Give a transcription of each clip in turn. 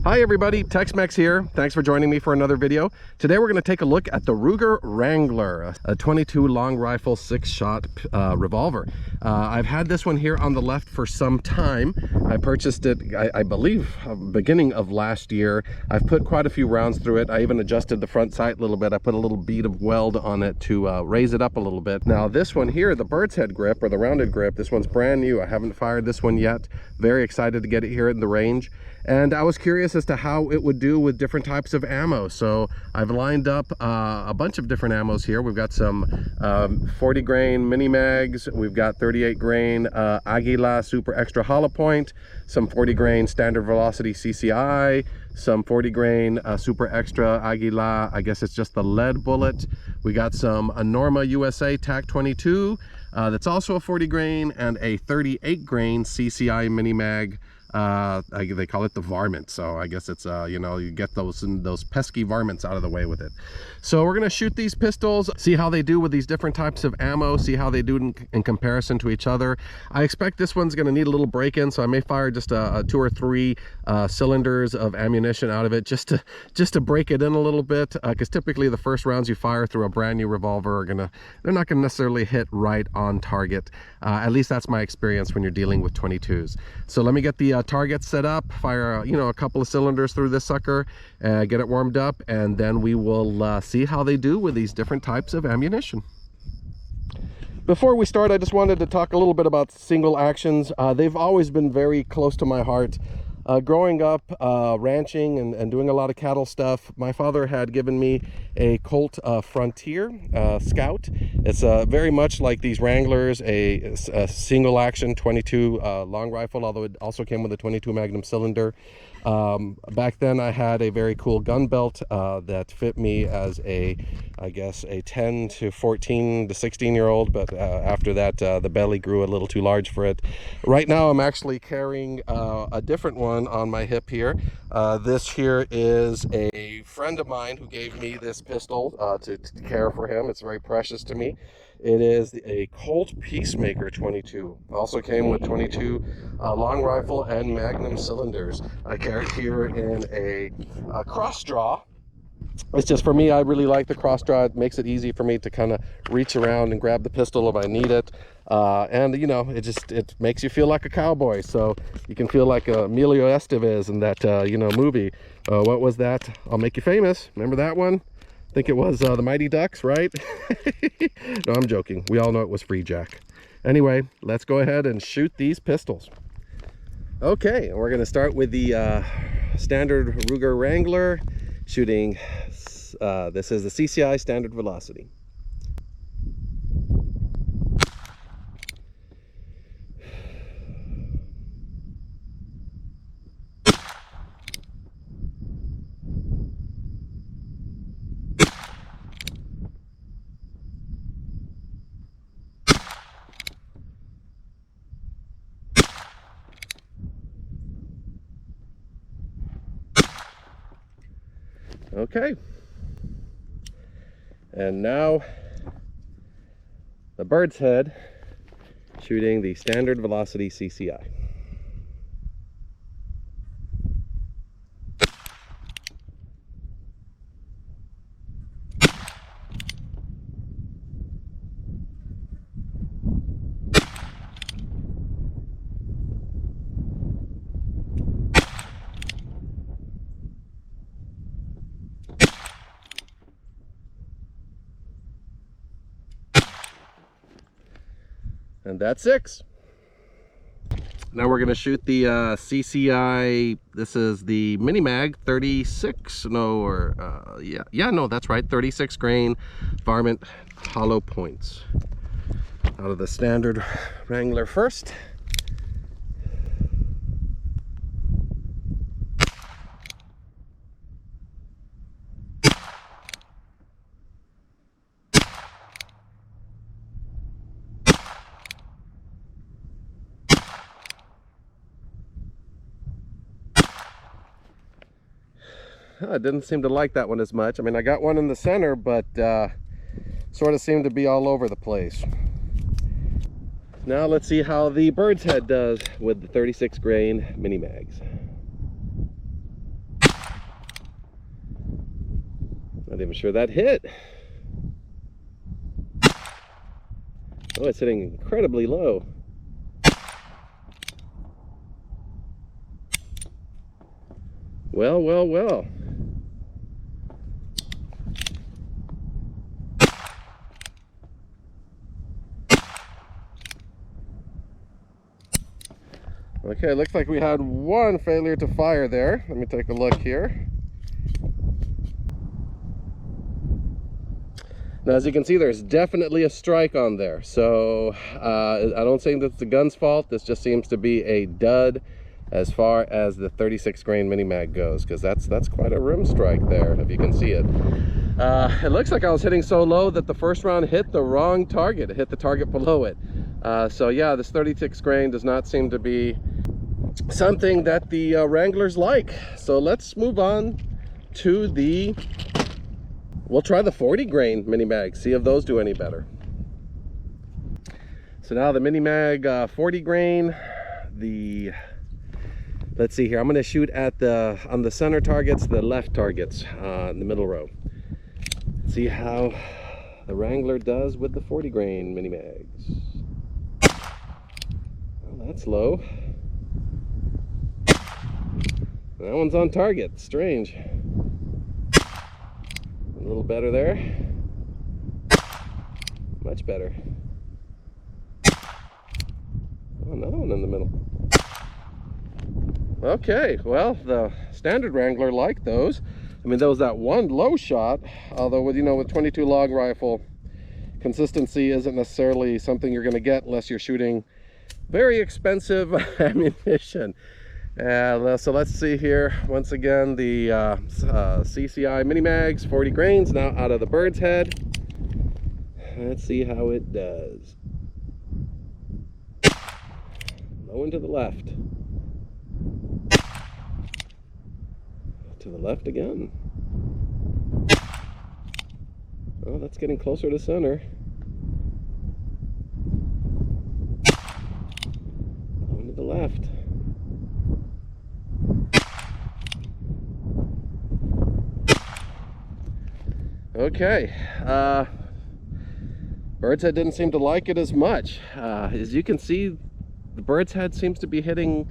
Hi everybody, Tex-Mex here. Thanks for joining me for another video. Today we're going to take a look at the Ruger Wrangler, a 22 long rifle 6-shot revolver. I've had this one here on the left for some time. I purchased it, I believe, beginning of last year. I've put quite a few rounds through it. I even adjusted the front sight a little bit. I put a little bead of weld on it to raise it up a little bit. Now this one here, the Birdshead grip or the rounded grip, this one's brand new. I haven't fired this one yet. Very excited to get it here in the range. And I was curious as to how it would do with different types of ammo. So I've lined up a bunch of different ammos here. We've got some 40 grain mini mags. We've got 38 grain Aguila super extra hollow point, some 40 grain standard velocity CCI, some 40 grain super extra Aguila, I guess it's just the lead bullet. We got some Norma USA TAC 22 that's also a 40 grain, and a 38 grain CCI Mini Mag. They call it the varmint, so I guess it's you know, you get those pesky varmints out of the way with it. So we're gonna shoot these pistols, see how they do with these different types of ammo, see how they do in comparison to each other. I expect this one's gonna need a little break-in, so I may fire just a 2 or 3 cylinders of ammunition out of it just to break it in a little bit, because typically the first rounds you fire through a brand new revolver they're not gonna necessarily hit right on target. At least that's my experience when you're dealing with 22s. So let me get the target set up, fire you know, a couple of cylinders through this sucker, get it warmed up, and then we will see how they do with these different types of ammunition. Before we start, I just wanted to talk a little bit about single actions. They've always been very close to my heart. Growing up ranching and doing a lot of cattle stuff, my father had given me a Colt Frontier Scout. It's very much like these Wranglers, a single action 22 long rifle, although it also came with a 22 Magnum cylinder. Back then I had a very cool gun belt that fit me as I guess a 10 to 14 to 16 year old, but after that the belly grew a little too large for it. Right now I'm actually carrying a different one on my hip here. This here is a friend of mine who gave me this pistol to care for him. It's very precious to me. It is a Colt Peacemaker 22. Also came with 22 long rifle and Magnum cylinders. I carry it here in a cross draw. It's just, for me, I really like the cross draw. It makes it easy for me to kind of reach around and grab the pistol if I need it. And you know, it makes you feel like a cowboy, so you can feel like Emilio Estevez in that you know, movie. What was that? I'll Make You Famous. Remember that one? I think it was the Mighty Ducks, right? No, I'm joking. We all know it was Free Jack. Anyway, let's go ahead and shoot these pistols. Okay, we're going to start with the standard Ruger Wrangler, shooting, this is the CCI standard velocity. Okay, and now the Birdshead, shooting the standard velocity CCI. And that's 6. Now we're going to shoot the CCI, this is the Mini Mag 36, no, or no, that's right, 36 grain varmint hollow points. Out of the standard Wrangler first. I didn't seem to like that one as much. I mean, I got one in the center, but sort of seemed to be all over the place. Now let's see how the Birdshead does with the 36 grain mini mags. Not even sure that hit. Oh, it's hitting incredibly low. Well, well, well. Okay, looks like we had one failure to fire there. Let me take a look here. Now, as you can see, there's definitely a strike on there. So I don't think that's the gun's fault. This just seems to be a dud as far as the 36 grain Mini Mag goes, because that's quite a rim strike there, if you can see it. It looks like I was hitting so low that the first round hit the wrong target. It hit the target below it. So yeah, this 36 grain does not seem to be something that the Wranglers like. So let's move on to the, we'll try the 40 grain Mini Mag, see if those do any better. So now the Mini Mag 40 grain, let's see here, I'm going to shoot at on the center targets, the left targets in the middle row. See how the Wrangler does with the 40 grain Mini Mags. Well, that's low. That one's on target. Strange. A little better there. Much better. Oh, another one in the middle. Okay, well, the standard Wrangler liked those. I mean, there was that one low shot, although with, you know, with 22 long rifle, consistency isn't necessarily something you're going to get unless you're shooting very expensive ammunition. So let's see here. Once again, the CCI Mini Mags 40 grains now out of the Birdshead. Let's see how it does. Low and to the left. To the left again. Oh, that's getting closer to center. Low and to the left. Okay, Birdshead didn't seem to like it as much. As you can see, the Birdshead seems to be hitting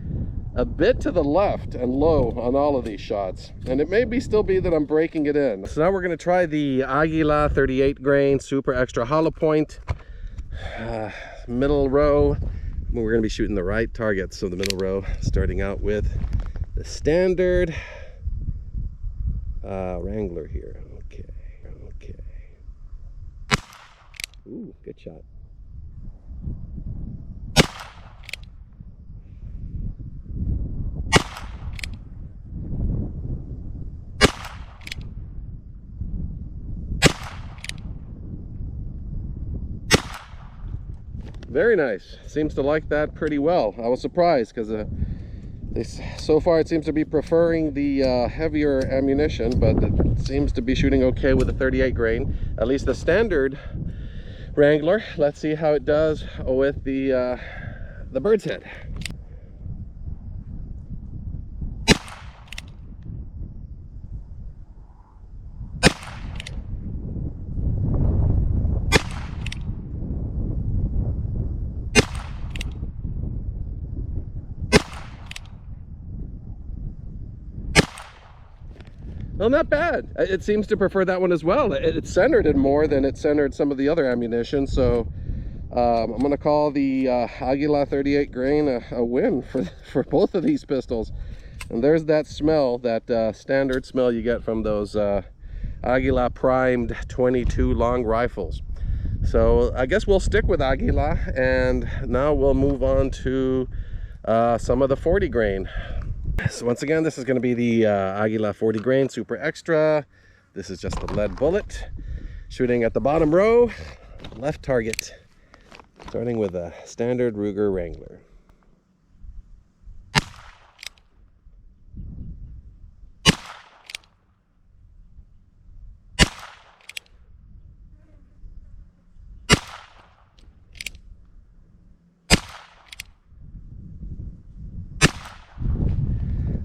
a bit to the left and low on all of these shots, and it may still be that I'm breaking it in. So now we're going to try the Aguila 38 grain super extra hollow point, middle row. We're going to be shooting the right targets, so the middle row, starting out with the standard Wrangler here. Ooh, good shot. Very nice. Seems to like that pretty well. I was surprised because so far it seems to be preferring the heavier ammunition, but it seems to be shooting okay with the 38 grain. At least the standard Wrangler. Let's see how it does with the Birdshead. Well, not bad. It seems to prefer that one as well. It centered it more than it centered some of the other ammunition. So I'm going to call the Aguila 38 grain a win for both of these pistols. And there's that smell, that standard smell you get from those Aguila primed 22 long rifles. So I guess we'll stick with Aguila, and now we'll move on to some of the 40 grain. So once again, this is going to be the Aguila 40 grain super extra. This is just the lead bullet, shooting at the bottom row, left target, starting with a standard Ruger Wrangler.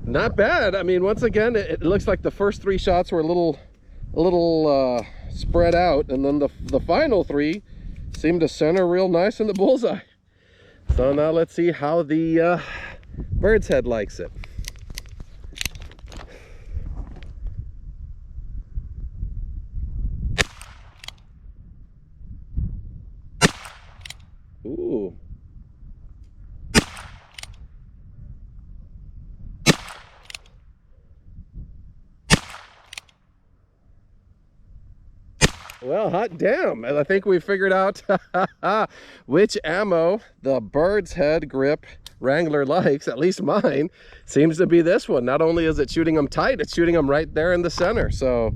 Not bad. I mean, once again, it looks like the first three shots were a little a little spread out, and then the final three seem to center real nice in the bullseye. So now let's see how the Birdshead likes it. Ooh. Well, hot damn. I think we figured out which ammo the Birdshead grip Wrangler likes. At least mine seems to be this one. Not only is it shooting them tight, it's shooting them right there in the center. So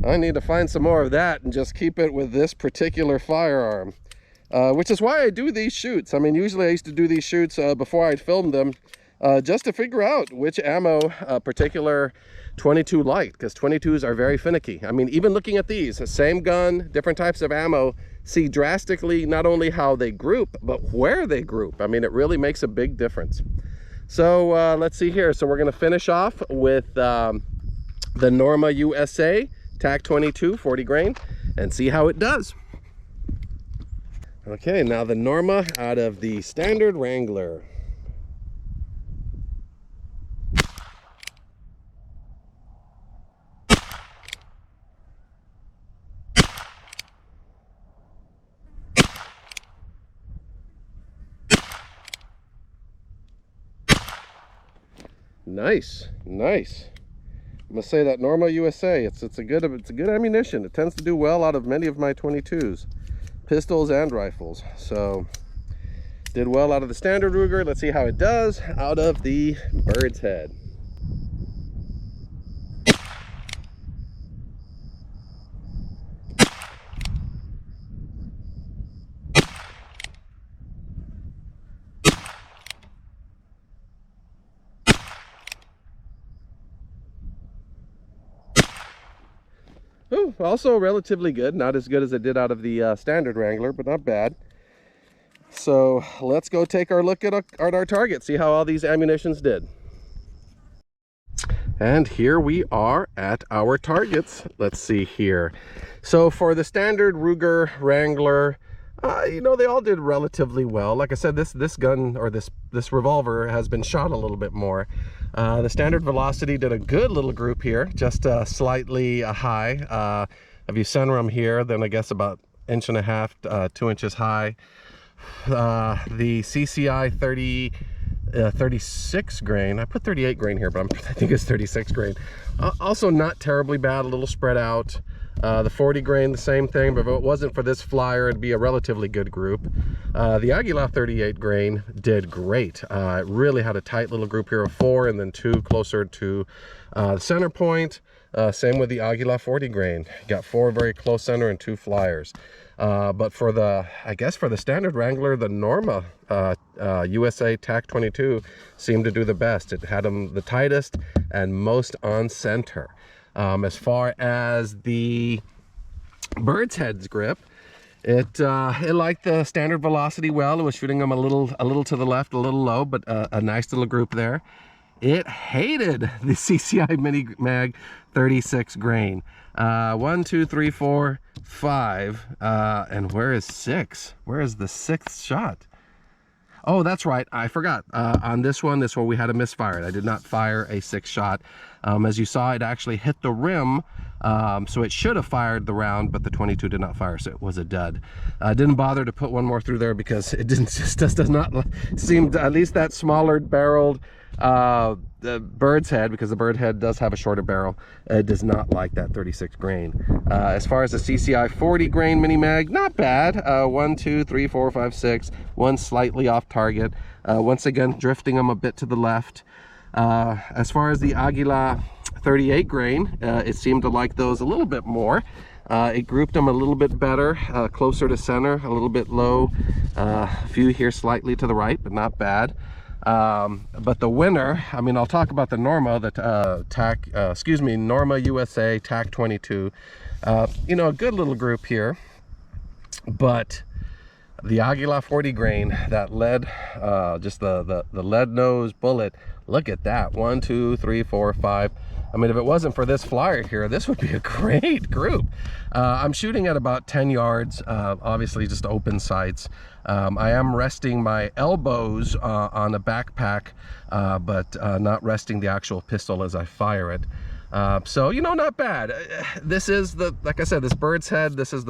I need to find some more of that and just keep it with this particular firearm. Which is why I do these shoots. I mean, usually I used to do these shoots before I'd filmed them, just to figure out which ammo a particular 22 liked, because 22s are very finicky. I mean, even looking at these, the same gun, different types of ammo, see drastically not only how they group, but where they group. I mean, it really makes a big difference. So let's see here. So we're going to finish off with the Norma USA TAC 22 40 grain and see how it does. Okay, now the Norma out of the standard Wrangler. Nice, nice. I must say that Norma USA, it's a good ammunition. It tends to do well out of many of my 22s, pistols and rifles. So did well out of the standard Ruger. Let's see how it does out of the Birdshead. Ooh, also relatively good. Not as good as it did out of the standard Wrangler, but not bad. So let's go take our look at our target, see how all these ammunitions did. And here we are at our targets. Let's see here. So for the standard Ruger Wrangler, you know, they all did relatively well. Like I said, this gun, or this revolver, has been shot a little bit more. The standard velocity did a good little group here, just slightly high. If you center them here, then I guess about 1.5 2 inches high. The CCI 36 grain, I put 38 grain here, but I think it's 36 grain. Also not terribly bad, a little spread out. The 40 grain, the same thing, but if it wasn't for this flyer, it'd be a relatively good group. The Aguila 38 grain did great. It really had a tight little group here of 4, and then 2 closer to the center point. Same with the Aguila 40 grain. You got 4 very close center and 2 flyers. But for the, I guess for the standard Wrangler, the Norma USA TAC 22 seemed to do the best. It had them the tightest and most on center. As far as the Birdshead's grip, it liked the standard velocity well. It was shooting them a little to the left, a little low, but a nice little group there. It hated the CCI Mini Mag 36 grain. 1 2 3 4 5, and where is 6? Where is the 6th shot? Oh, that's right, I forgot. On this one we had a misfire. I did not fire a 6th shot. As you saw, it actually hit the rim, so it should have fired the round, but the 22 did not fire, so it was a dud. I didn't bother to put one more through there because it just does not seem, at least that smaller barreled the Birdshead, because the Birdshead does have a shorter barrel, does not like that 36 grain. As far as the CCI 40 grain Mini Mag, not bad. 1 2 3 4 5 6, one slightly off target, once again drifting them a bit to the left. As far as the Aguila 38 grain, it seemed to like those a little bit more. It grouped them a little bit better, closer to center, a little bit low, a few here slightly to the right, but not bad. But the winner, I mean, I'll talk about the Norma, the Norma USA TAC 22. You know, a good little group here, but the Aguila 40 grain, that lead, just the lead nose bullet, look at that. 1 2 3 4 5, I mean, if it wasn't for this flyer here, this would be a great group. I'm shooting at about 10 yards, obviously just open sights. I am resting my elbows on a backpack, but not resting the actual pistol as I fire it. So, you know, not bad. This is like I said, this Birdshead, this is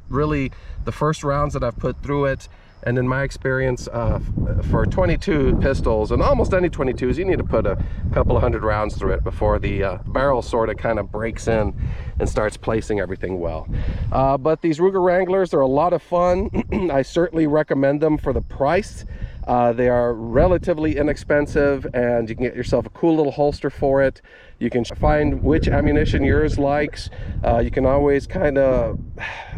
really the first rounds that I've put through it. And in my experience, for 22 pistols, and almost any 22s, you need to put a couple of hundred rounds through it before the barrel sort of kind of breaks in and starts placing everything well. But these Ruger Wranglers are a lot of fun. I certainly recommend them for the price. They are relatively inexpensive, and you can get yourself a cool little holster for it. You can find which ammunition yours likes. You can always kind of,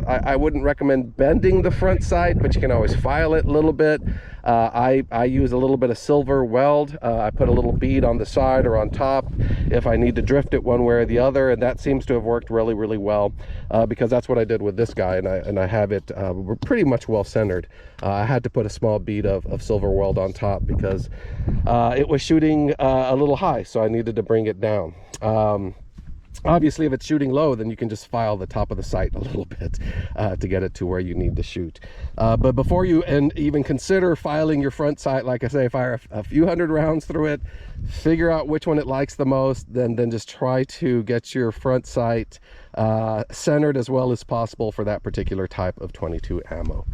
I wouldn't recommend bending the front sight, but you can always file it a little bit. I use a little bit of silver weld. I put a little bead on the side or on top if I need to drift it one way or the other, and that seems to have worked really, really well, because that's what I did with this guy, and I have it pretty much well centered. I had to put a small bead of silver weld on top because it was shooting a little high, so I needed to bring it down. Obviously, if it's shooting low, then you can just file the top of the sight a little bit to get it to where you need to shoot. But before you even consider filing your front sight, like I say, fire a few hundred rounds through it, figure out which one it likes the most, then just try to get your front sight centered as well as possible for that particular type of 22 ammo.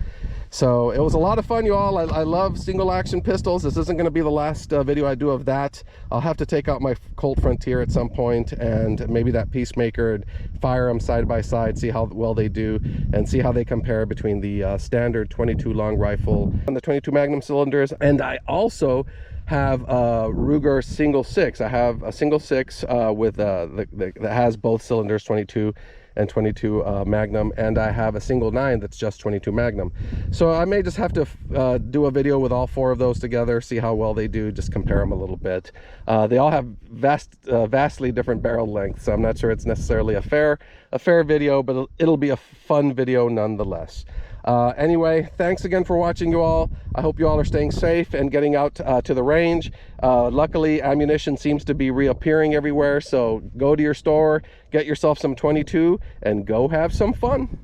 So it was a lot of fun, you all. I love single action pistols. This isn't going to be the last video I do of that. I'll have to take out my Colt Frontier at some point, and maybe that Peacemaker, and fire them side by side, see how well they do, and see how they compare between the standard 22 long rifle and the 22 Magnum cylinders. And I also have a Ruger single 6. I have a single 6 with that has both cylinders, 22 and 22 Magnum, and I have a single 9 that's just 22 Magnum. So I may just have to do a video with all 4 of those together, see how well they do, just compare them a little bit. They all have vastly different barrel lengths, so I'm not sure it's necessarily a fair video, but it'll be a fun video nonetheless. Anyway, thanks again for watching, you all. I hope you all are staying safe and getting out to the range. Luckily, ammunition seems to be reappearing everywhere, so go to your store, get yourself some 22, and go have some fun.